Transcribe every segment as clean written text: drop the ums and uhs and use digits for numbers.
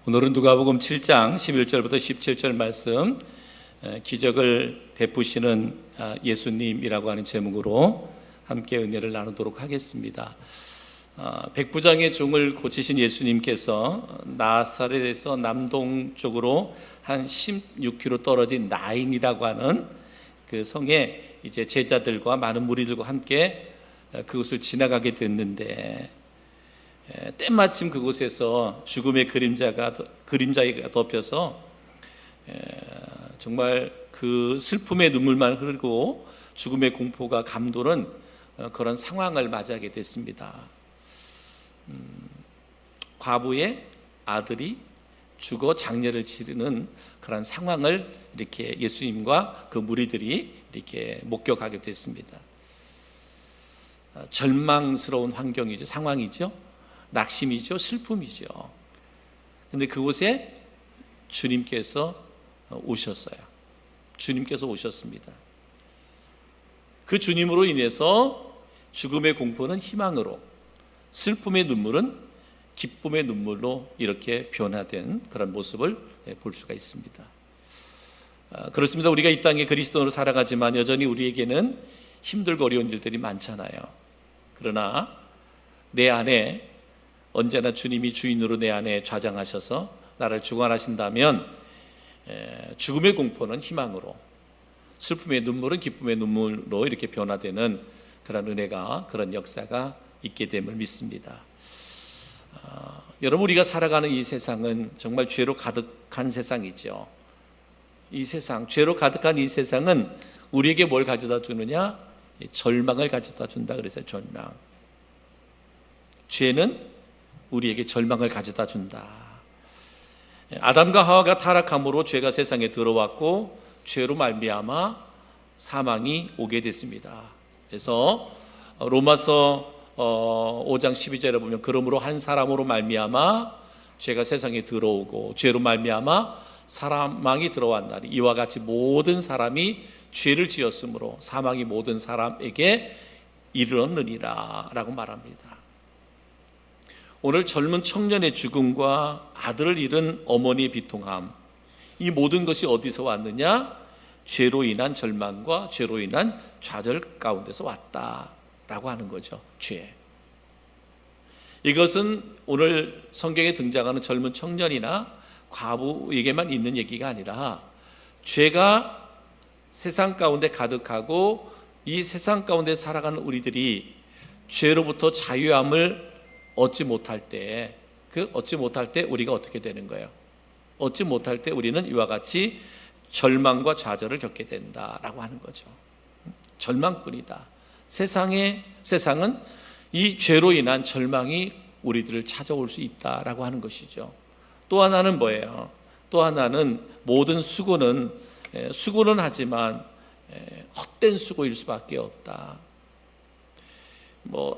오늘은 누가복음 7장 11절부터 17절 말씀, 기적을 베푸시는 예수님이라고 하는 제목으로 함께 은혜를 나누도록 하겠습니다. 백부장의 종을 고치신 예수님께서 나사렛에서 남동쪽으로 한 16km 떨어진 나인이라고 하는 그 성에 이제 제자들과 많은 무리들과 함께 그곳을 지나가게 됐는데, 때마침 그곳에서 죽음의 그림자가 덮여서 정말 그 슬픔의 눈물만 흐르고 죽음의 공포가 감도는 그런 상황을 맞이하게 됐습니다. 과부의 아들이 죽어 장례를 치르는 그런 상황을 이렇게 예수님과 그 무리들이 이렇게 목격하게 됐습니다. 절망스러운 환경이죠, 상황이죠. 낙심이죠, 슬픔이죠. 근데 그곳에 주님께서 오셨어요. 주님께서 오셨습니다. 그 주님으로 인해서 죽음의 공포는 희망으로, 슬픔의 눈물은 기쁨의 눈물로 이렇게 변화된 그런 모습을 볼 수가 있습니다. 그렇습니다. 우리가 이 땅에 그리스도인으로 살아가지만 여전히 우리에게는 힘들고 어려운 일들이 많잖아요. 그러나 내 안에 언제나 주님이 주인으로 내 안에 좌장하셔서 나를 주관하신다면 죽음의 공포는 희망으로, 슬픔의 눈물은 기쁨의 눈물로 이렇게 변화되는 그런 은혜가, 그런 역사가 있게 됨을 믿습니다. 여러분, 우리가 살아가는 이 세상은 정말 죄로 가득한 세상이죠. 이 세상, 죄로 가득한 이 세상은 우리에게 뭘 가져다 주느냐? 절망을 가져다 준다 그랬어요. 절망. 죄는 우리에게 절망을 가져다 준다. 아담과 하와가 타락함으로 죄가 세상에 들어왔고 죄로 말미암아 사망이 오게 됐습니다. 그래서 로마서 5장 12절에 보면 그러므로 한 사람으로 말미암아 죄가 세상에 들어오고 죄로 말미암아 사망이 들어왔나니 이와 같이 모든 사람이 죄를 지었으므로 사망이 모든 사람에게 이르렀느니라 라고 말합니다. 오늘 젊은 청년의 죽음과 아들을 잃은 어머니의 비통함, 이 모든 것이 어디서 왔느냐? 죄로 인한 절망과 죄로 인한 좌절 가운데서 왔다라고 하는 거죠. 죄. 이것은 오늘 성경에 등장하는 젊은 청년이나 과부에게만 있는 얘기가 아니라 죄가 세상 가운데 가득하고 이 세상 가운데 살아가는 우리들이 죄로부터 자유함을 얻지 못할 때, 우리가 어떻게 되는 거예요? 얻지 못할 때 우리는 이와 같이 절망과 좌절을 겪게 된다라고 하는 거죠. 절망뿐이다. 세상은 이 죄로 인한 절망이 우리들을 찾아올 수 있다라고 하는 것이죠. 또 하나는 뭐예요? 또 하나는 모든 수고는 하지만 헛된 수고일 수밖에 없다.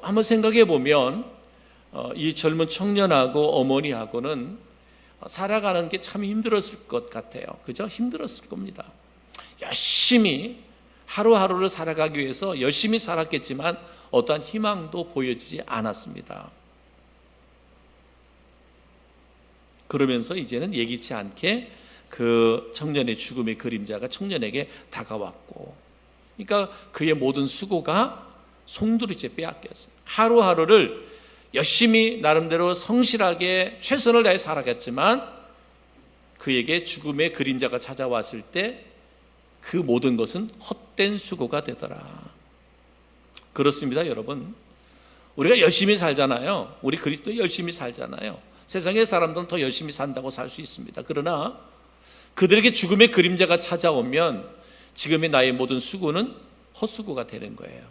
한번 생각해 보면 이 젊은 청년하고 어머니하고는 살아가는 게 참 힘들었을 것 같아요. 그죠? 힘들었을 겁니다. 열심히 하루하루를 살아가기 위해서 열심히 살았겠지만 어떠한 희망도 보여지지 않았습니다. 그러면서 이제는 예기치 않게 그 청년의 죽음의 그림자가 청년에게 다가왔고, 그러니까 그의 모든 수고가 송두리째 빼앗겼어요. 하루하루를 열심히 나름대로 성실하게 최선을 다해 살아갔지만 그에게 죽음의 그림자가 찾아왔을 때 그 모든 것은 헛된 수고가 되더라. 그렇습니다, 여러분. 우리가 열심히 살잖아요. 우리 그리스도 열심히 살잖아요. 세상의 사람들은 더 열심히 산다고 살 수 있습니다. 그러나 그들에게 죽음의 그림자가 찾아오면 지금의 나의 모든 수고는 헛수고가 되는 거예요.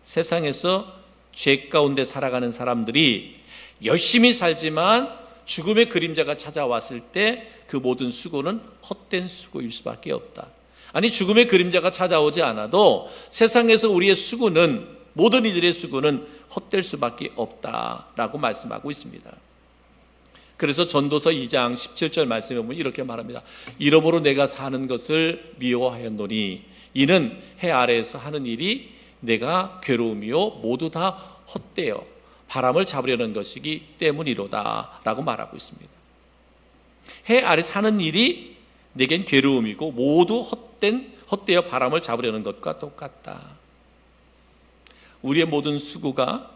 세상에서 죄 가운데 살아가는 사람들이 열심히 살지만 죽음의 그림자가 찾아왔을 때 그 모든 수고는 헛된 수고일 수밖에 없다. 아니, 죽음의 그림자가 찾아오지 않아도 세상에서 우리의 수고는, 모든 이들의 수고는 헛될 수밖에 없다라고 말씀하고 있습니다. 그래서 전도서 2장 17절 말씀에 보면 이렇게 말합니다. 이러므로 내가 사는 것을 미워하였노니 이는 해 아래에서 하는 일이 내가 괴로움이요 모두 다 헛되어 바람을 잡으려는 것이기 때문이로다 라고 말하고 있습니다. 해 아래 사는 일이 내겐 괴로움이고 모두 헛되어 바람을 잡으려는 것과 똑같다. 우리의 모든 수고가,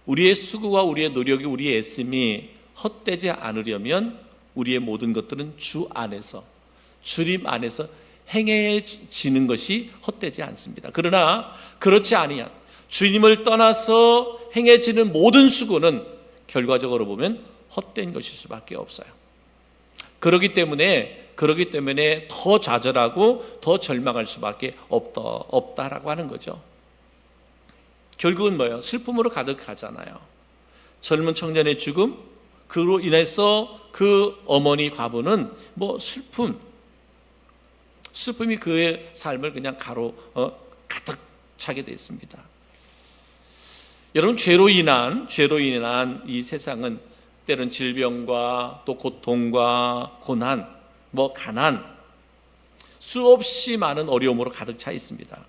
우리의 수고와 우리의 노력이, 우리의 애씀이 헛되지 않으려면 우리의 모든 것들은 주 안에서, 주님 안에서 행해지는 것이 헛되지 않습니다. 그러나 그렇지 아니한 주님을 떠나서 행해지는 모든 수고는 결과적으로 보면 헛된 것일 수밖에 없어요. 그렇기 때문에 더 좌절하고 더 절망할 수밖에 없다라고 하는 거죠. 결국은 뭐예요? 슬픔으로 가득하잖아요. 젊은 청년의 죽음, 그로 인해서 그 어머니 과부는 슬픔이 그의 삶을 그냥 가득 차게 됐습니다. 여러분, 죄로 인한 이 세상은 때론 질병과 또 고통과 고난, 가난, 수없이 많은 어려움으로 가득 차 있습니다.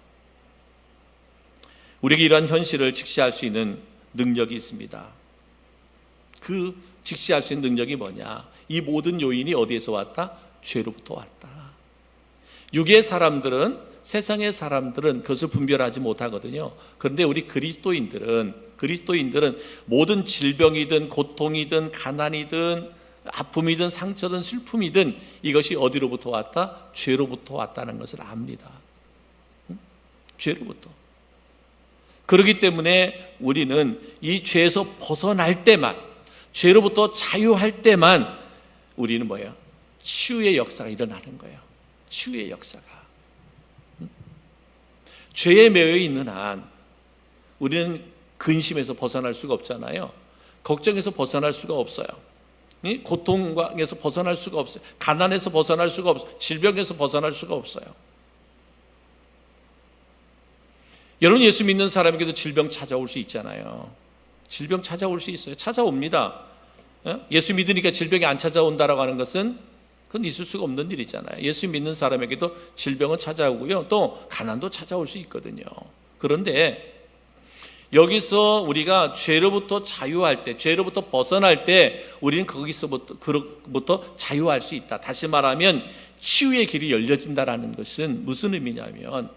우리에게 이러한 현실을 직시할 수 있는 능력이 있습니다. 그 직시할 수 있는 능력이 뭐냐? 이 모든 요인이 어디에서 왔다? 죄로부터 왔다. 육의 사람들은, 세상의 사람들은 그것을 분별하지 못하거든요. 그런데 우리 그리스도인들은 모든 질병이든 고통이든 가난이든 아픔이든 상처든 슬픔이든 이것이 어디로부터 왔다? 죄로부터 왔다는 것을 압니다. 죄로부터. 그렇기 때문에 우리는 이 죄에서 벗어날 때만, 죄로부터 자유할 때만 우리는 치유의 역사가 일어나는 거예요. 치유의 역사가. 죄에 매여 있는 한 우리는 근심에서 벗어날 수가 없잖아요. 걱정에서 벗어날 수가 없어요. 고통에서 벗어날 수가 없어요. 가난에서 벗어날 수가 없어요. 질병에서 벗어날 수가 없어요. 여러분, 예수 믿는 사람에게도 질병 찾아올 수 있잖아요. 질병 찾아올 수 있어요. 찾아옵니다. 예수 믿으니까 질병이 안 찾아온다라고 하는 것은 그건 있을 수가 없는 일이잖아요. 예수 믿는 사람에게도 질병은 찾아오고요, 또 가난도 찾아올 수 있거든요. 그런데 여기서 우리가 죄로부터 자유할 때, 죄로부터 벗어날 때 우리는 거기서부터 자유할 수 있다. 다시 말하면 치유의 길이 열려진다라는 것은 무슨 의미냐면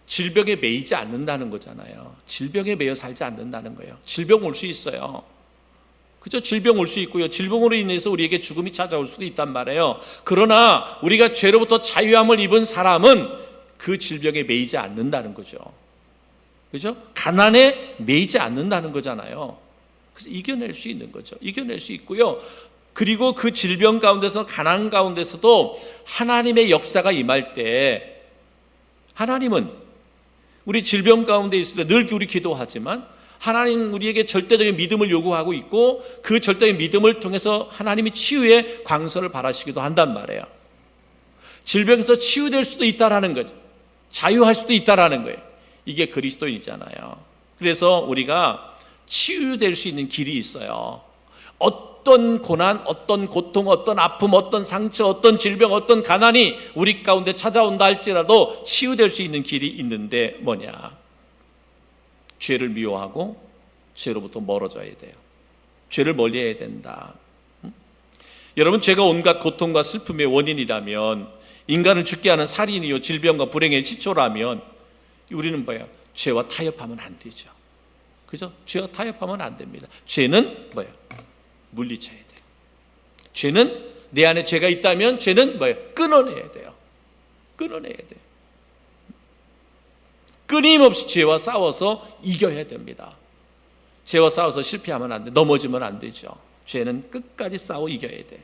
질병에 매이지 않는다는 거잖아요. 질병에 매여 살지 않는다는 거예요. 질병 올 수 있어요. 그죠? 질병 올 수 있고요. 질병으로 인해서 우리에게 죽음이 찾아올 수도 있단 말이에요. 그러나 우리가 죄로부터 자유함을 입은 사람은 그 질병에 매이지 않는다는 거죠. 그죠? 가난에 매이지 않는다는 거잖아요. 그래서 이겨낼 수 있는 거죠. 이겨낼 수 있고요. 그리고 그 질병 가운데서, 가난 가운데서도 하나님의 역사가 임할 때, 하나님은 우리 질병 가운데 있을 때 늘 우리 기도하지만 하나님 우리에게 절대적인 믿음을 요구하고 있고 그 절대적인 믿음을 통해서 하나님이 치유의 광선을 발하시기도 한단 말이에요. 질병에서 치유될 수도 있다라는 거죠. 자유할 수도 있다라는 거예요. 이게 그리스도인이잖아요. 그래서 우리가 치유될 수 있는 길이 있어요. 어떤 고난, 어떤 고통, 어떤 아픔, 어떤 상처, 어떤 질병, 어떤 가난이 우리 가운데 찾아온다 할지라도 치유될 수 있는 길이 있는데 뭐냐? 죄를 미워하고 죄로부터 멀어져야 돼요. 죄를 멀리해야 된다. 여러분, 죄가 온갖 고통과 슬픔의 원인이라면, 인간을 죽게 하는 살인이요 질병과 불행의 시초라면 우리는 죄와 타협하면 안 되죠. 그죠? 죄와 타협하면 안 됩니다. 죄는 물리쳐야 돼요. 죄는, 내 안에 죄가 있다면 죄는 끊어내야 돼요. 끊어내야 돼요. 끊임없이 죄와 싸워서 이겨야 됩니다. 죄와 싸워서 실패하면 안 돼. 넘어지면 안 되죠. 죄는 끝까지 싸워 이겨야 돼.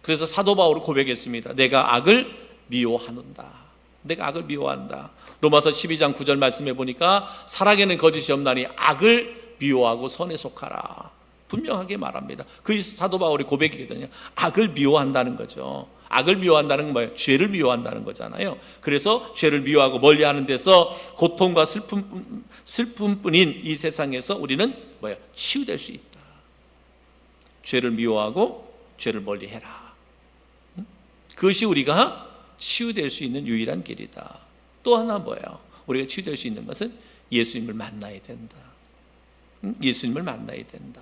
그래서 사도 바울은 고백했습니다. 내가 악을 미워하는다. 내가 악을 미워한다. 로마서 12장 9절 말씀해 보니까 사랑에는 거짓이 없나니 악을 미워하고 선에 속하라. 분명하게 말합니다. 그 사도 바울의 고백이거든요. 악을 미워한다는 거죠. 악을 미워한다는 건 뭐예요? 죄를 미워한다는 거잖아요. 그래서 죄를 미워하고 멀리하는 데서 고통과 슬픔뿐인 이 세상에서 우리는 치유될 수 있다. 죄를 미워하고 죄를 멀리해라. 그것이 우리가 치유될 수 있는 유일한 길이다. 또 하나 뭐예요? 우리가 치유될 수 있는 것은 예수님을 만나야 된다. 예수님을 만나야 된다.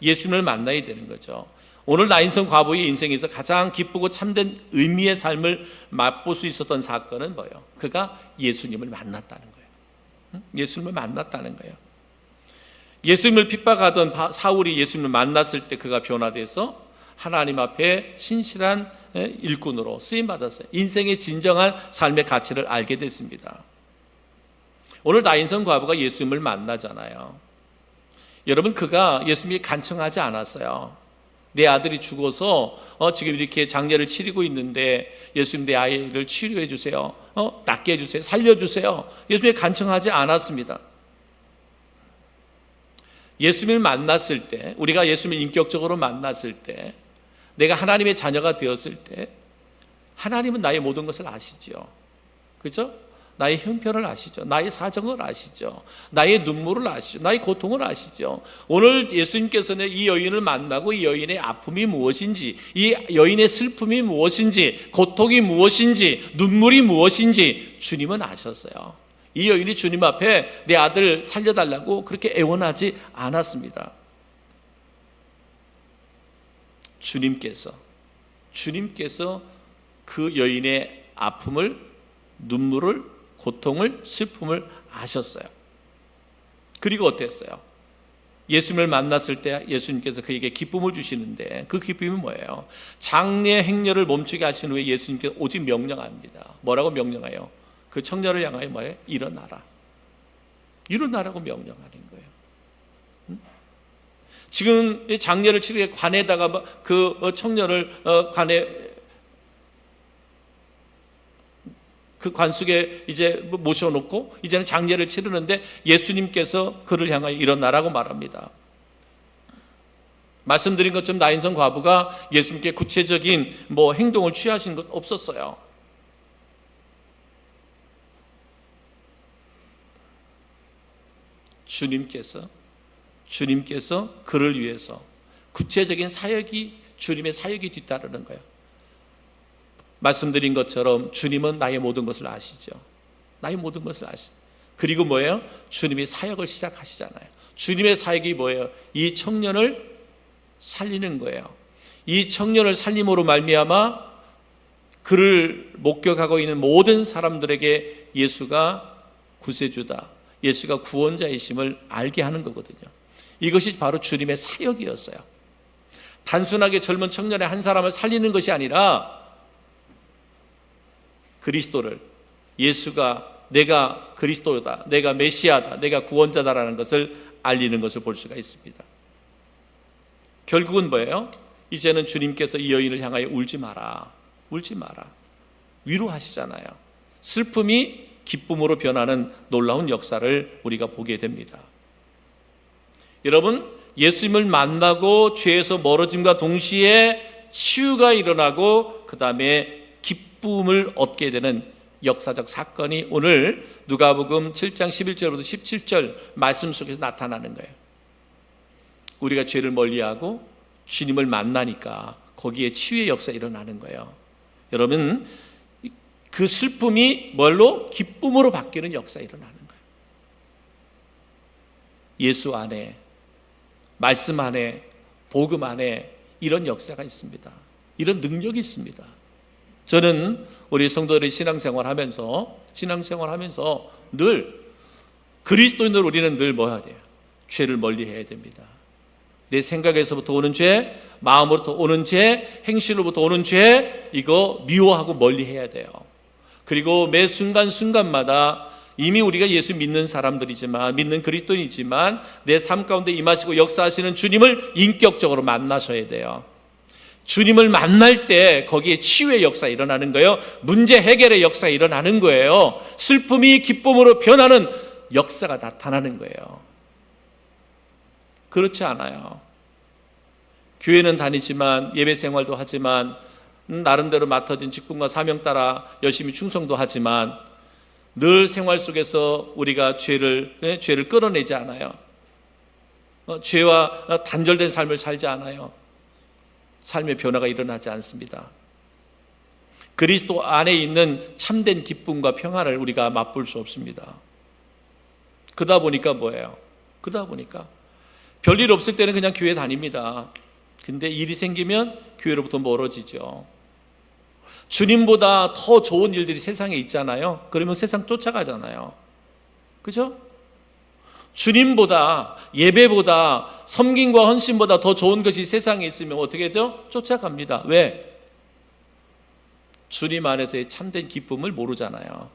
예수님을 만나야 되는 거죠. 오늘 나인성 과부의 인생에서 가장 기쁘고 참된 의미의 삶을 맛볼 수 있었던 사건은 뭐예요? 그가 예수님을 만났다는 거예요. 예수님을 만났다는 거예요. 예수님을 핍박하던 사울이 예수님을 만났을 때 그가 변화돼서 하나님 앞에 신실한 일꾼으로 쓰임받았어요. 인생의 진정한 삶의 가치를 알게 됐습니다. 오늘 나인성 과부가 예수님을 만나잖아요. 여러분, 그가 예수님이 간청하지 않았어요. 내 아들이 죽어서 지금 이렇게 장례를 치르고 있는데 예수님 내 아이를 치료해 주세요. 낫게 해주세요. 살려주세요. 예수님이 간청하지 않았습니다. 예수님을 만났을 때, 우리가 예수님을 인격적으로 만났을 때, 내가 하나님의 자녀가 되었을 때 하나님은 나의 모든 것을 아시죠. 그죠? 나의 형편을 아시죠. 나의 사정을 아시죠. 나의 눈물을 아시죠. 나의 고통을 아시죠. 오늘 예수님께서는 이 여인을 만나고 이 여인의 아픔이 무엇인지, 이 여인의 슬픔이 무엇인지, 고통이 무엇인지, 눈물이 무엇인지 주님은 아셨어요. 이 여인이 주님 앞에 내 아들 살려달라고 그렇게 애원하지 않았습니다. 주님께서 그 여인의 아픔을, 눈물을, 고통을, 슬픔을 아셨어요. 그리고 어땠어요? 예수님을 만났을 때 예수님께서 그에게 기쁨을 주시는데 그 기쁨이 뭐예요? 장례 행렬을 멈추게 하신 후에 예수님께서 오직 명령합니다. 뭐라고 명령해요? 그 청년을 향하여 뭐예요? 일어나라. 일어나라고 명령하는 거예요. 지금 장례를 치르게 관에다가 그 청년을 관에 그 관 속에 이제 모셔놓고 이제는 장례를 치르는데 예수님께서 그를 향하여 일어나라고 말합니다. 말씀드린 것처럼 나인성 과부가 예수님께 구체적인 행동을 취하신 것 없었어요. 주님께서 그를 위해서 구체적인 사역이, 주님의 사역이 뒤따르는 거예요. 말씀드린 것처럼 주님은 나의 모든 것을 아시죠. 나의 모든 것을 아시죠. 그리고 뭐예요? 주님이 사역을 시작하시잖아요. 주님의 사역이 뭐예요? 이 청년을 살리는 거예요. 이 청년을 살림으로 말미암아 그를 목격하고 있는 모든 사람들에게 예수가 구세주다, 예수가 구원자이심을 알게 하는 거거든요. 이것이 바로 주님의 사역이었어요. 단순하게 젊은 청년의 한 사람을 살리는 것이 아니라 그리스도를, 예수가 내가 그리스도다, 내가 메시아다, 내가 구원자다라는 것을 알리는 것을 볼 수가 있습니다. 결국은 뭐예요? 이제는 주님께서 이 여인을 향하여 울지 마라, 울지 마라, 위로하시잖아요. 슬픔이 기쁨으로 변하는 놀라운 역사를 우리가 보게 됩니다. 여러분, 예수님을 만나고 죄에서 멀어짐과 동시에 치유가 일어나고 그 다음에 기쁨을 얻게 되는 역사적 사건이 오늘 누가복음 7장 11절부터 17절 말씀 속에서 나타나는 거예요. 우리가 죄를 멀리하고 주님을 만나니까 거기에 치유의 역사가 일어나는 거예요. 여러분, 그 슬픔이 뭘로? 기쁨으로 바뀌는 역사가 일어나는 거예요. 예수 안에, 말씀 안에, 복음 안에 이런 역사가 있습니다. 이런 능력이 있습니다. 저는 우리 성도들이 신앙생활하면서 늘 그리스도인들 우리는 늘 뭐 해야 돼요? 죄를 멀리해야 됩니다. 내 생각에서부터 오는 죄, 마음으로부터 오는 죄, 행실로부터 오는 죄, 이거 미워하고 멀리해야 돼요. 그리고 매 순간순간마다 이미 우리가 예수 믿는 사람들이지만, 믿는 그리스도인이지만 내 삶 가운데 임하시고 역사하시는 주님을 인격적으로 만나셔야 돼요. 주님을 만날 때 거기에 치유의 역사가 일어나는 거예요. 문제 해결의 역사가 일어나는 거예요. 슬픔이 기쁨으로 변하는 역사가 나타나는 거예요. 그렇지 않아요. 교회는 다니지만, 예배 생활도 하지만, 나름대로 맡아진 직분과 사명 따라 열심히 충성도 하지만 늘 생활 속에서 우리가 죄를 끌어내지 않아요. 죄와 단절된 삶을 살지 않아요. 삶의 변화가 일어나지 않습니다. 그리스도 안에 있는 참된 기쁨과 평화를 우리가 맛볼 수 없습니다. 그러다 보니까 뭐예요? 그러다 보니까 별일 없을 때는 그냥 교회 다닙니다. 근데 일이 생기면 교회로부터 멀어지죠. 주님보다 더 좋은 일들이 세상에 있잖아요. 그러면 세상 쫓아가잖아요. 그죠? 주님보다, 예배보다, 섬김과 헌신보다 더 좋은 것이 세상에 있으면 어떻게 되죠? 쫓아갑니다. 왜? 주님 안에서의 참된 기쁨을 모르잖아요.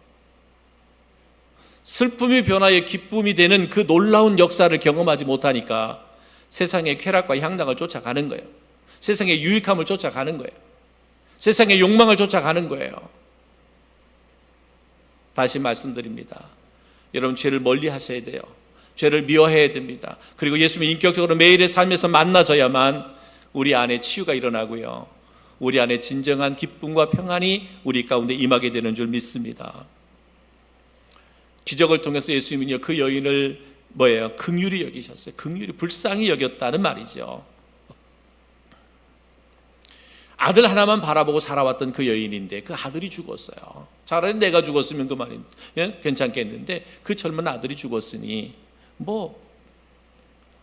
슬픔이 변화의 기쁨이 되는 그 놀라운 역사를 경험하지 못하니까 세상의 쾌락과 향락을 쫓아가는 거예요. 세상의 유익함을 쫓아가는 거예요. 세상의 욕망을 쫓아가는 거예요. 다시 말씀드립니다. 여러분, 죄를 멀리 하셔야 돼요. 죄를 미워해야 됩니다. 그리고 예수님이 인격적으로 매일의 삶에서 만나져야만 우리 안에 치유가 일어나고요, 우리 안에 진정한 기쁨과 평안이 우리 가운데 임하게 되는 줄 믿습니다. 기적을 통해서 예수님은요, 그 여인을 긍휼히 여기셨어요. 긍휼히, 불쌍히 여겼다는 말이죠. 아들 하나만 바라보고 살아왔던 그 여인인데 그 아들이 죽었어요. 차라리 내가 죽었으면 그 말이 괜찮겠는데 그 젊은 아들이 죽었으니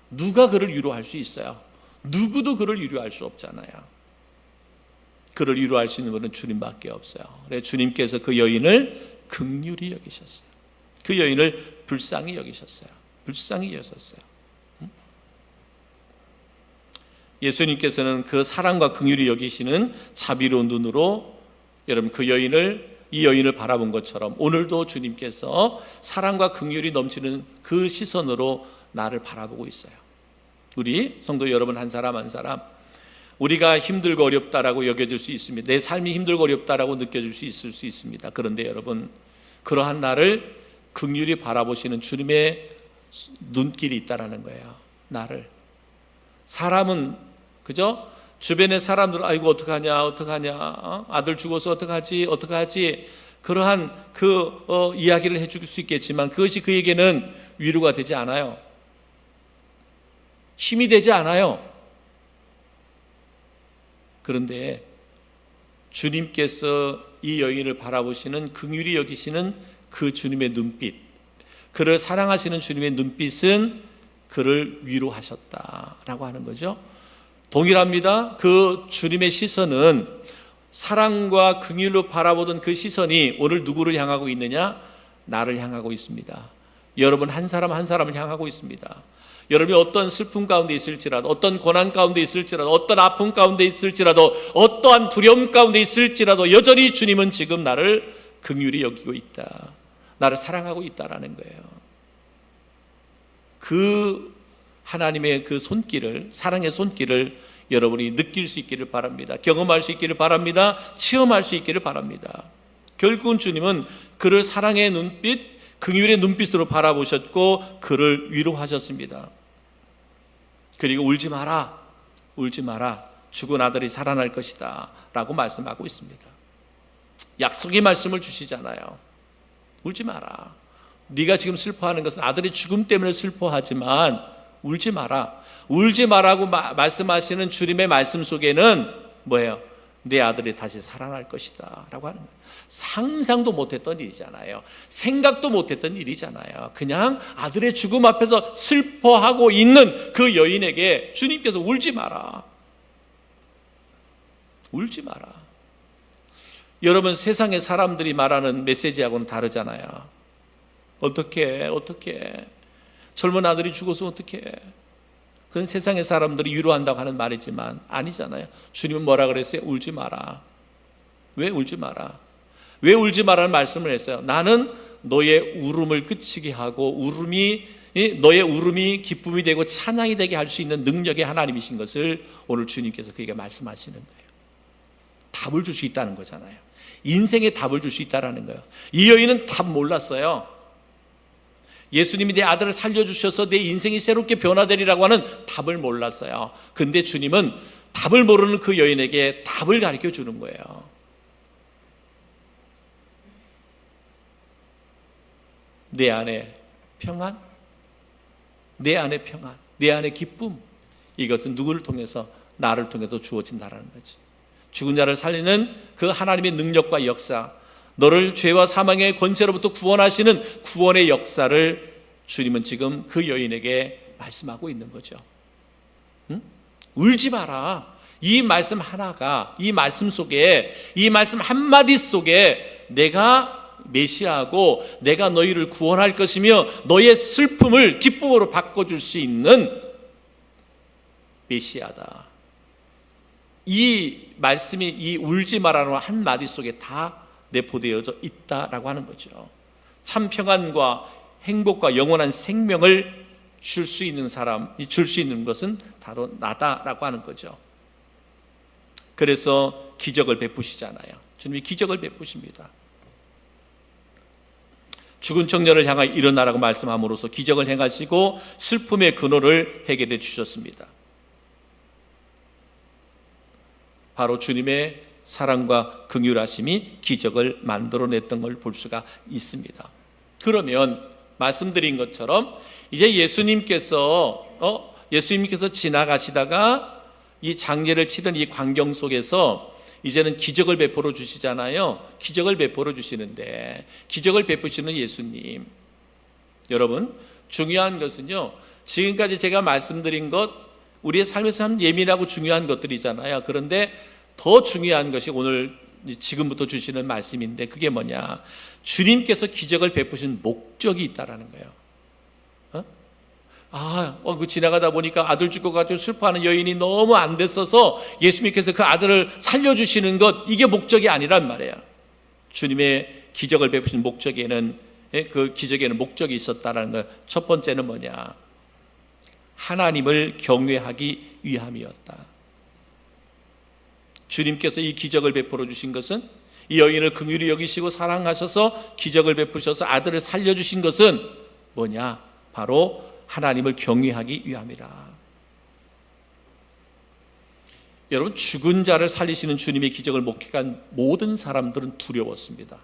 누가 그를 위로할 수 있어요? 누구도 그를 위로할 수 없잖아요. 그를 위로할 수 있는 분은 주님밖에 없어요. 그래서 주님께서 그 여인을 긍휼히 여기셨어요. 그 여인을 불쌍히 여기셨어요. 불쌍히 여기셨어요. 예수님께서는 그 사랑과 긍휼히 여기시는 자비로운 눈으로 여러분 이 여인을 바라본 것처럼 오늘도 주님께서 사랑과 긍휼이 넘치는 그 시선으로 나를 바라보고 있어요. 우리 성도 여러분 한 사람 한 사람, 우리가 힘들고 어렵다라고 여겨질 수 있습니다. 내 삶이 힘들고 어렵다라고 느껴질 수 있을 수 있습니다. 그런데 여러분, 그러한 나를 긍휼히 바라보시는 주님의 눈길이 있다라는 거예요. 나를. 사람은 그죠? 주변의 사람들은 아이고 어떡하냐 아들 죽어서 어떡하지 그러한 이야기를 해줄 수 있겠지만 그것이 그에게는 위로가 되지 않아요. 힘이 되지 않아요. 그런데 주님께서 이 여인을 바라보시는 긍휼히 여기시는 그 주님의 눈빛, 그를 사랑하시는 주님의 눈빛은 그를 위로하셨다라고 하는 거죠. 동일합니다. 그 주님의 시선은 사랑과 긍휼로 바라보던 그 시선이 오늘 누구를 향하고 있느냐? 나를 향하고 있습니다. 여러분 한 사람 한 사람을 향하고 있습니다. 여러분이 어떤 슬픔 가운데 있을지라도, 어떤 고난 가운데 있을지라도, 어떤 아픔 가운데 있을지라도, 어떠한 두려움 가운데 있을지라도 여전히 주님은 지금 나를 긍휼히 여기고 있다, 나를 사랑하고 있다라는 거예요. 그 하나님의 그 손길을, 사랑의 손길을 여러분이 느낄 수 있기를 바랍니다. 경험할 수 있기를 바랍니다. 체험할 수 있기를 바랍니다. 결국은 주님은 그를 사랑의 눈빛, 긍휼의 눈빛으로 바라보셨고 그를 위로하셨습니다. 그리고 울지 마라, 죽은 아들이 살아날 것이다 라고 말씀하고 있습니다. 약속의 말씀을 주시잖아요. 울지 마라. 네가 지금 슬퍼하는 것은 아들의 죽음 때문에 슬퍼하지만 울지 마라. 울지 마라고 말씀하시는 주님의 말씀 속에는 뭐예요? 내 아들이 다시 살아날 것이다 라고 하는 거예요. 상상도 못했던 일이잖아요. 생각도 못했던 일이잖아요. 그냥 아들의 죽음 앞에서 슬퍼하고 있는 그 여인에게 주님께서 울지 마라, 울지 마라. 여러분, 세상의 사람들이 말하는 메시지하고는 다르잖아요. 어떻게 젊은 아들이 죽어서 어떻게, 그건 세상의 사람들이 위로한다고 하는 말이지만 아니잖아요. 주님은 뭐라 그랬어요? 울지 마라. 왜 울지 마라? 왜 울지 마라는 말씀을 했어요? 나는 너의 울음을 그치게 하고 너의 울음이 기쁨이 되고 찬양이 되게 할 수 있는 능력의 하나님이신 것을 오늘 주님께서 그에게 말씀하시는 거예요. 답을 줄 수 있다는 거잖아요. 인생의 답을 줄 수 있다는 거예요. 이 여인은 답 몰랐어요. 예수님이 내 아들을 살려주셔서 내 인생이 새롭게 변화되리라고 하는 답을 몰랐어요. 근데 주님은 답을 모르는 그 여인에게 답을 가르쳐 주는 거예요. 내 안에 평안, 내 안에 평안, 내 안에 기쁨, 이것은 누구를 통해서? 나를 통해서 주어진다라는 거지. 죽은 자를 살리는 그 하나님의 능력과 역사, 너를 죄와 사망의 권세로부터 구원하시는 구원의 역사를 주님은 지금 그 여인에게 말씀하고 있는 거죠. 응? 울지 마라. 이 말씀 하나가, 이 말씀 속에, 이 말씀 한마디 속에 내가 메시아고 내가 너희를 구원할 것이며 너의 슬픔을 기쁨으로 바꿔줄 수 있는 메시아다. 이 말씀이 이 울지 마라는 한마디 속에 다 내포되어져 있다라고 하는 거죠. 참 평안과 행복과 영원한 생명을 줄 수 있는 사람이 줄 수 있는 것은 바로 나다라고 하는 거죠. 그래서 기적을 베푸시잖아요. 주님이 기적을 베푸십니다. 죽은 청년을 향하여 일어나라고 말씀함으로써 기적을 행하시고 슬픔의 근원을 해결해 주셨습니다. 바로 주님의 사랑과 긍휼하심이 기적을 만들어냈던 걸 볼 수가 있습니다. 그러면 말씀드린 것처럼 이제 예수님께서 지나가시다가 이 장례를 치른 이 광경 속에서 이제는 기적을 베풀어 주시잖아요. 기적을 베풀어 주시는데 기적을 베푸시는 예수님, 여러분 중요한 것은요, 지금까지 제가 말씀드린 것 우리의 삶에서 참 예민하고 중요한 것들이잖아요. 그런데 더 중요한 것이 오늘 지금부터 주시는 말씀인데 그게 뭐냐, 주님께서 기적을 베푸신 목적이 있다라는 거예요. 그 지나가다 보니까 아들 죽고 가지고 슬퍼하는 여인이 너무 안 됐어서 예수님께서 그 아들을 살려주시는 것, 이게 목적이 아니란 말이에요. 주님의 기적을 베푸신 목적에는, 그 기적에는 목적이 있었다라는 거예요. 첫 번째는 뭐냐, 하나님을 경외하기 위함이었다. 주님께서 이 기적을 베풀어 주신 것은, 이 여인을 긍휼히 여기시고 사랑하셔서 기적을 베푸셔서 아들을 살려주신 것은 뭐냐, 바로 하나님을 경외하기 위함이라. 여러분, 죽은 자를 살리시는 주님의 기적을 목격한 모든 사람들은 두려웠습니다.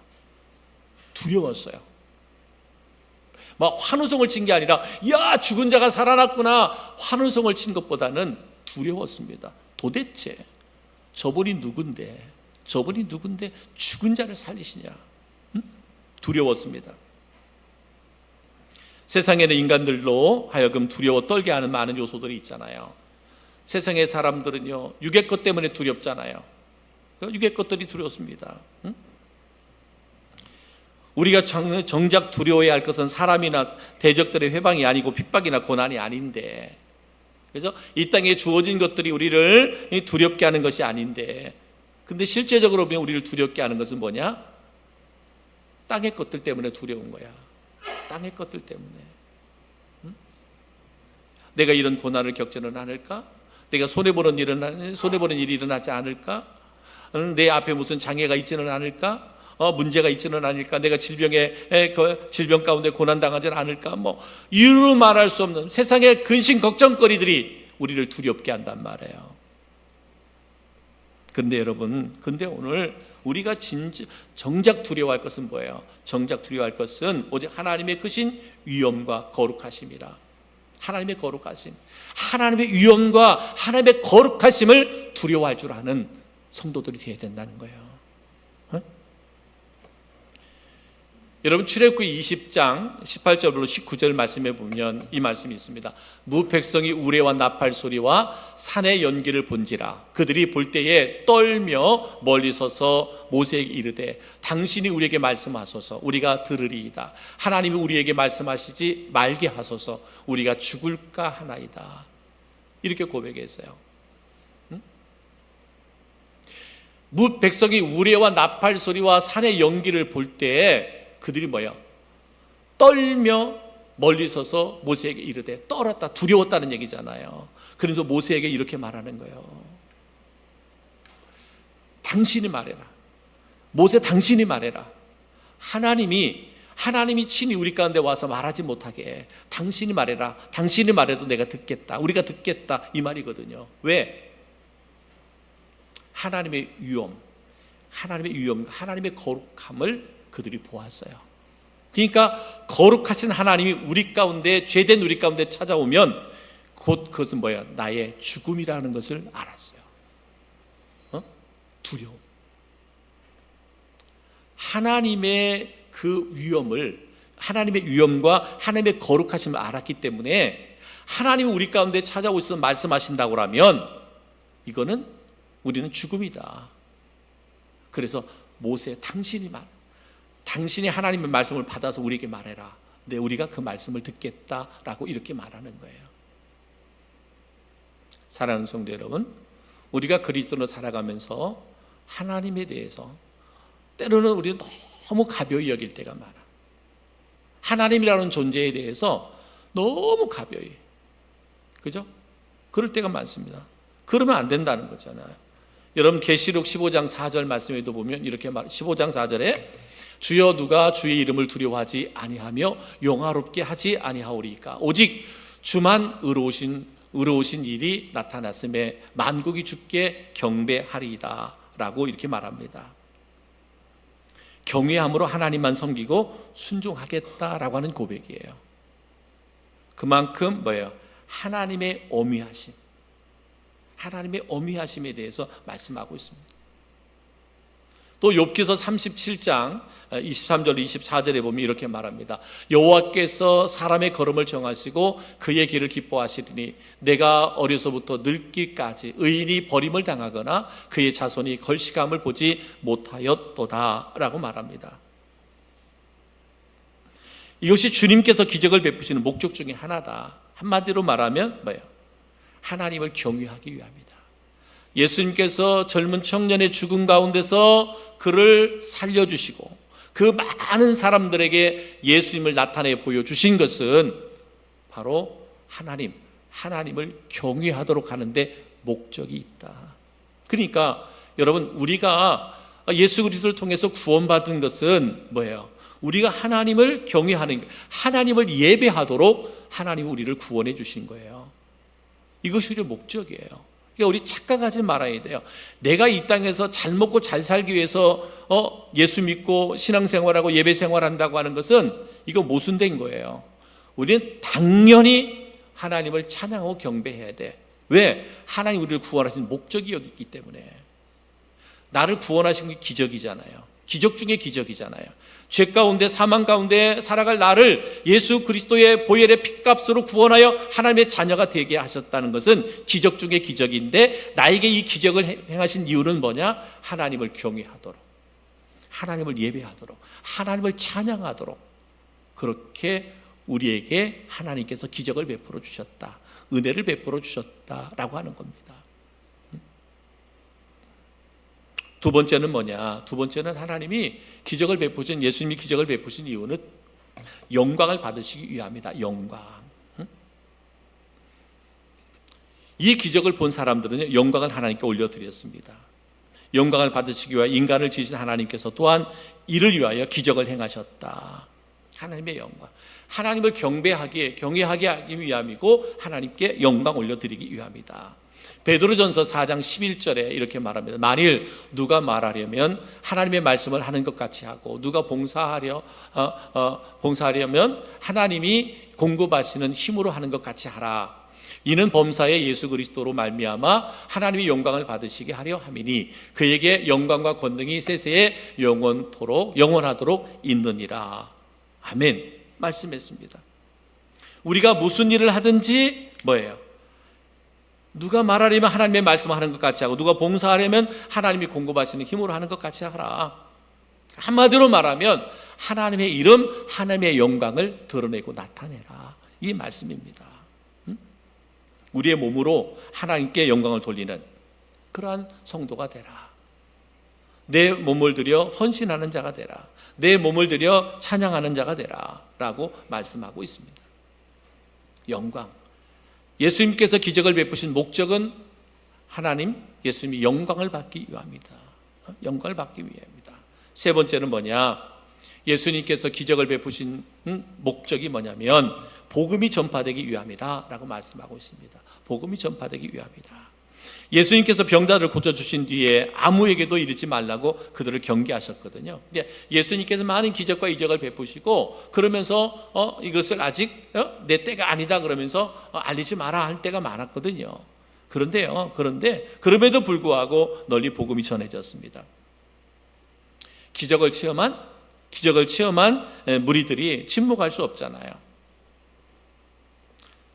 두려웠어요. 막 환호성을 친 게 아니라 야, 죽은 자가 살아났구나 환호성을 친 것보다는 두려웠습니다. 도대체 저분이 누군데 죽은 자를 살리시냐. 두려웠습니다. 세상에는 인간들로 하여금 두려워 떨게 하는 많은 요소들이 있잖아요. 세상의 사람들은요, 육의 것 때문에 두렵잖아요. 육의 것들이 두렵습니다. 우리가 정작 두려워해야 할 것은 사람이나 대적들의 회방이 아니고 핍박이나 고난이 아닌데, 그래서 이 땅에 주어진 것들이 우리를 두렵게 하는 것이 아닌데, 근데 실제적으로 보면 우리를 두렵게 하는 것은 뭐냐? 땅의 것들 때문에 두려운 거야. 땅의 것들 때문에. 내가 이런 고난을 겪지는 않을까? 내가 손해보는 일이 일어나지 않을까? 내 앞에 무슨 장애가 있지는 않을까? 문제가 있지는 않을까? 내가 질병 가운데 고난당하지는 않을까? 이루 말할 수 없는 세상의 근심 걱정거리들이 우리를 두렵게 한단 말이에요. 그런데 여러분, 오늘 우리가 정작 두려워할 것은 뭐예요? 정작 두려워할 것은 오직 하나님의 크신 위엄과 거룩하심이라. 하나님의 거룩하심, 하나님의 위엄과 하나님의 거룩하심을 두려워할 줄 아는 성도들이 되어야 된다는 거예요. 여러분, 출애굽기 20장 18절로 19절 말씀에 보면 이 말씀이 있습니다. 무 백성이 우레와 나팔 소리와 산의 연기를 본지라 그들이 볼 때에 떨며 멀리 서서 모세에게 이르되 당신이 우리에게 말씀하소서 우리가 들으리이다. 하나님이 우리에게 말씀하시지 말게 하소서 우리가 죽을까 하나이다. 이렇게 고백했어요. 무 백성이 우레와 나팔 소리와 산의 연기를 볼 때에 그들이 뭐야? 떨며 멀리 서서 모세에게 이르되, 떨었다, 두려웠다는 얘기잖아요. 그래서 모세에게 이렇게 말하는 거예요. 당신이 말해라. 모세, 당신이 말해라. 하나님이 친히 우리 가운데 와서 말하지 못하게 당신이 말해라. 당신이 말해도 내가 듣겠다. 우리가 듣겠다. 이 말이거든요. 왜? 하나님의 위엄, 하나님의 거룩함을 그들이 보았어요. 그러니까 거룩하신 하나님이 우리 가운데, 죄된 우리 가운데 찾아오면 곧 그것은 뭐야? 나의 죽음이라는 것을 알았어요. 두려움. 하나님의 그 위엄을, 하나님의 위엄과 하나님의 거룩하심을 알았기 때문에 하나님이 우리 가운데 찾아오셔서 말씀하신다고 하면 이거는 우리는 죽음이다. 그래서 모세, 당신이 하나님의 말씀을 받아서 우리에게 말해라. 네, 우리가 그 말씀을 듣겠다라고 이렇게 말하는 거예요. 사랑하는 성도 여러분, 우리가 그리스도로 살아가면서 하나님에 대해서 때로는 우리는 너무 가벼이 여길 때가 많아. 하나님이라는 존재에 대해서 너무 가벼이, 그죠? 그럴 때가 많습니다. 그러면 안 된다는 거잖아요. 여러분 계시록 15장 4절 말씀에도 보면 이렇게 15장 4절에 주여 누가 주의 이름을 두려워하지 아니하며 영화롭게 하지 아니하오리까 오직 주만 의로우신 일이 나타났음에 만국이 주께 경배하리이다 라고 이렇게 말합니다. 경외함으로 하나님만 섬기고 순종하겠다라고 하는 고백이에요. 그만큼 뭐예요? 하나님의 어미하심에 대해서 말씀하고 있습니다. 또 욥기서 37장 23절 24절에 보면 이렇게 말합니다. 여호와께서 사람의 걸음을 정하시고 그의 길을 기뻐하시리니 내가 어려서부터 늙기까지 의인이 버림을 당하거나 그의 자손이 걸시감을 보지 못하였도다 라고 말합니다. 이것이 주님께서 기적을 베푸시는 목적 중에 하나다. 한마디로 말하면 뭐예요? 하나님을 경외하기 위함이다. 예수님께서 젊은 청년의 죽음 가운데서 그를 살려주시고 그 많은 사람들에게 예수님을 나타내 보여주신 것은 바로 하나님을 경외하도록 하는데 목적이 있다. 그러니까 여러분, 우리가 예수 그리스도를 통해서 구원받은 것은 뭐예요? 우리가 하나님을 경외하는 거예요. 하나님을 예배하도록 하나님이 우리를 구원해 주신 거예요. 이것이 우리의 목적이에요. 그러니까 우리 착각하지 말아야 돼요. 내가 이 땅에서 잘 먹고 잘 살기 위해서 예수 믿고 신앙생활하고 예배생활한다고 하는 것은 이거 모순된 거예요. 우리는 당연히 하나님을 찬양하고 경배해야 돼. 왜? 하나님 우리를 구원하신 목적이 여기 있기 때문에. 나를 구원하신 게 기적이잖아요. 기적 중에 기적이잖아요. 죄 가운데 사망 가운데 살아갈 나를 예수 그리스도의 보혈의 핏값으로 구원하여 하나님의 자녀가 되게 하셨다는 것은 기적 중에 기적인데, 나에게 이 기적을 행하신 이유는 뭐냐? 하나님을 경외하도록, 하나님을 예배하도록, 하나님을 찬양하도록, 그렇게 우리에게 하나님께서 기적을 베풀어 주셨다, 은혜를 베풀어 주셨다라고 하는 겁니다. 두 번째는 뭐냐? 두 번째는 하나님이 기적을 베푸신, 예수님이 기적을 베푸신 이유는 영광을 받으시기 위함이다. 영광. 이 기적을 본 사람들은 영광을 하나님께 올려드렸습니다. 영광을 받으시기 위하여 인간을 지으신 하나님께서 또한 이를 위하여 기적을 행하셨다. 하나님의 영광. 하나님을 경외하게 하기 위함이고 하나님께 영광 올려드리기 위함이다. 베드로전서 4장 11절에 이렇게 말합니다. 만일 누가 말하려면 하나님의 말씀을 하는 것 같이 하고, 누가 봉사하려면 하나님이 공급하시는 힘으로 하는 것 같이 하라. 이는 범사의 예수 그리스도로 말미암아 하나님의 영광을 받으시게 하려 함이니 그에게 영광과 권능이 세세에 영원하도록 있느니라. 아멘. 말씀했습니다. 우리가 무슨 일을 하든지 뭐예요? 누가 말하려면 하나님의 말씀을 하는 것 같이 하고, 누가 봉사하려면 하나님이 공급하시는 힘으로 하는 것 같이 하라. 한마디로 말하면 하나님의 이름, 하나님의 영광을 드러내고 나타내라. 이 말씀입니다. 우리의 몸으로 하나님께 영광을 돌리는 그러한 성도가 되라. 내 몸을 들여 헌신하는 자가 되라. 내 몸을 들여 찬양하는 자가 되라 라고 말씀하고 있습니다. 영광. 예수님께서 기적을 베푸신 목적은 예수님이 영광을 받기 위함이다. 영광을 받기 위함이다. 세 번째는 뭐냐? 예수님께서 기적을 베푸신 목적이 뭐냐면 복음이 전파되기 위함이다 라고 말씀하고 있습니다. 복음이 전파되기 위함이다. 예수님께서 병자들을 고쳐주신 뒤에 아무에게도 이르지 말라고 그들을 경계하셨거든요. 근데 예수님께서 많은 기적과 이적을 베푸시고 그러면서 이것을 아직 내 때가 아니다 그러면서 알리지 마라 할 때가 많았거든요. 그런데 그럼에도 불구하고 널리 복음이 전해졌습니다. 기적을 체험한 무리들이 침묵할 수 없잖아요.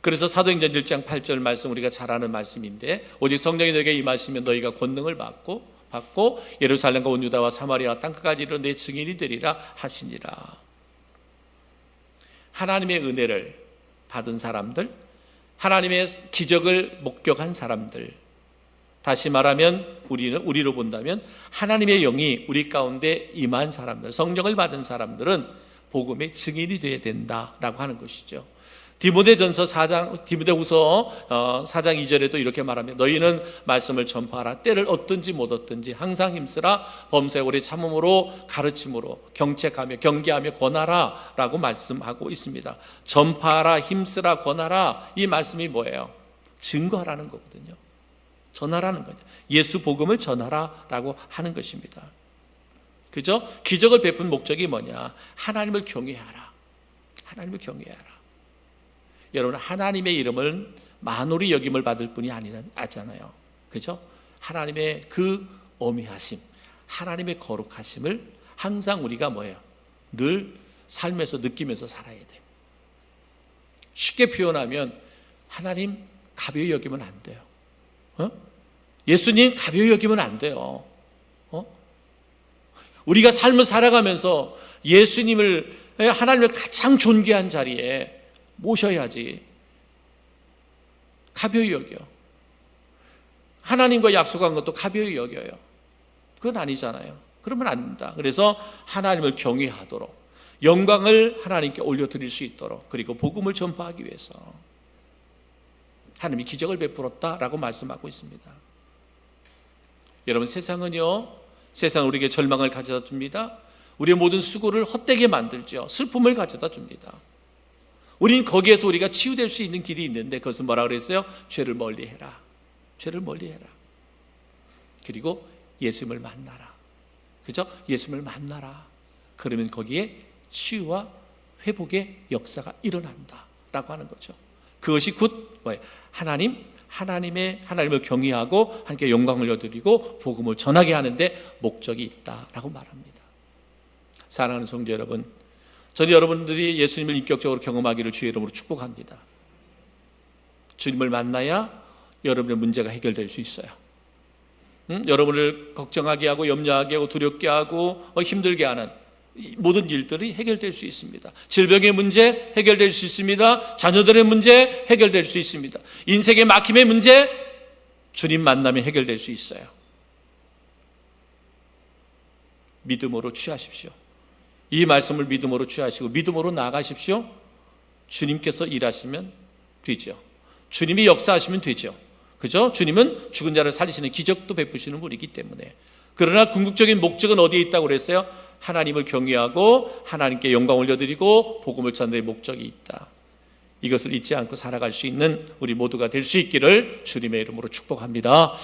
그래서 사도행전 1장 8절 말씀 우리가 잘 아는 말씀인데 오직 성령이 너에게 임하시면 너희가 권능을 받고 예루살렘과 온 유다와 사마리아 땅끝까지 이르러 내 증인이 되리라 하시니라. 하나님의 은혜를 받은 사람들, 하나님의 기적을 목격한 사람들, 다시 말하면 우리로 본다면 하나님의 영이 우리 가운데 임한 사람들, 성령을 받은 사람들은 복음의 증인이 되어야 된다라고 하는 것이죠. 디모데후서 4장 2절에도 이렇게 말합니다. 너희는 말씀을 전파하라. 때를 얻든지 못 얻든지 항상 힘쓰라. 범사에 참음으로 가르침으로 경책하며 경계하며 권하라 라고 말씀하고 있습니다. 전파하라, 힘쓰라, 권하라, 이 말씀이 뭐예요? 증거하라는 거거든요. 전하라는 거죠. 예수 복음을 전하라라고 하는 것입니다. 그죠? 기적을 베푼 목적이 뭐냐? 하나님을 경외하라. 하나님을 경외하라. 여러분, 하나님의 이름은 만홀히 여김을 받을 뿐이 아니잖아요. 그죠? 하나님의 그 어미하심, 하나님의 거룩하심을 항상 우리가 뭐예요? 늘 삶에서 느끼면서 살아야 돼요. 쉽게 표현하면 하나님 가벼이 여기면 안 돼요. 예수님 가벼이 여기면 안 돼요. 우리가 삶을 살아가면서 예수님을, 하나님을 가장 존귀한 자리에 모셔야지. 가벼이 여겨. 하나님과 약속한 것도 가벼이 여겨요. 그건 아니잖아요. 그러면 안 된다. 그래서 하나님을 경외하도록, 영광을 하나님께 올려드릴 수 있도록, 그리고 복음을 전파하기 위해서 하나님이 기적을 베풀었다라고 말씀하고 있습니다. 여러분, 세상은요, 세상은 우리에게 절망을 가져다 줍니다. 우리의 모든 수고를 헛되게 만들죠. 슬픔을 가져다 줍니다. 우리는 거기에서 우리가 치유될 수 있는 길이 있는데 그것은 뭐라 그랬어요? 죄를 멀리해라. 죄를 멀리해라. 그리고 예수님을 만나라. 그죠? 예수님을 만나라. 그러면 거기에 치유와 회복의 역사가 일어난다 라고 하는 거죠. 그것이 곧 뭐예요? 하나님을 경외하고 하나님께 영광을 올려드리고 복음을 전하게 하는데 목적이 있다라고 말합니다. 사랑하는 성도 여러분, 저는 여러분들이 예수님을 인격적으로 경험하기를 주의 이름으로 축복합니다. 주님을 만나야 여러분의 문제가 해결될 수 있어요. 여러분을 걱정하게 하고 염려하게 하고 두렵게 하고 힘들게 하는 모든 일들이 해결될 수 있습니다. 질병의 문제 해결될 수 있습니다. 자녀들의 문제 해결될 수 있습니다. 인생의 막힘의 문제 주님 만나면 해결될 수 있어요. 믿음으로 취하십시오. 이 말씀을 믿음으로 취하시고 믿음으로 나아가십시오. 주님께서 일하시면 되죠. 주님이 역사하시면 되죠. 그죠? 주님은 죽은 자를 살리시는 기적도 베푸시는 분이기 때문에. 그러나 궁극적인 목적은 어디에 있다고 그랬어요? 하나님을 경외하고 하나님께 영광 올려드리고 복음을 전하는 목적이 있다. 이것을 잊지 않고 살아갈 수 있는 우리 모두가 될 수 있기를 주님의 이름으로 축복합니다.